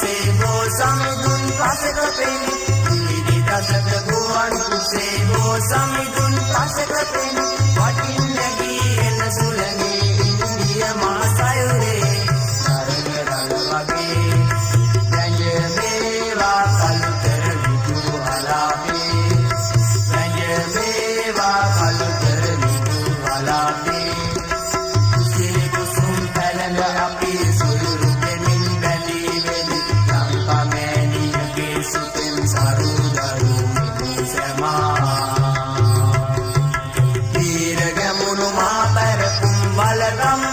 කුසේ බෝ සමිඳුන් පසක පෙනි විවිධ දසක ගුවන් කුසේ බෝ සමිඳුන් පසක පෙනි වටින් නැගී එන සුළඟේ ඉන්දිය මා සයුරේ තරඟ වගේ වැංජ වේවා කළුතර විදු අලාපේ වැංජ වේවා කළුතර විදු අලාපේ කුසේ කුසුම් පැලඳ අපි සුළුරු දෙමින් වැලී වෙලි ලංකාමෑණියගේ සුතෙන් සරුදරු මිනි සැමා පීර ගැමුණු මා පැරකුම් බලගම්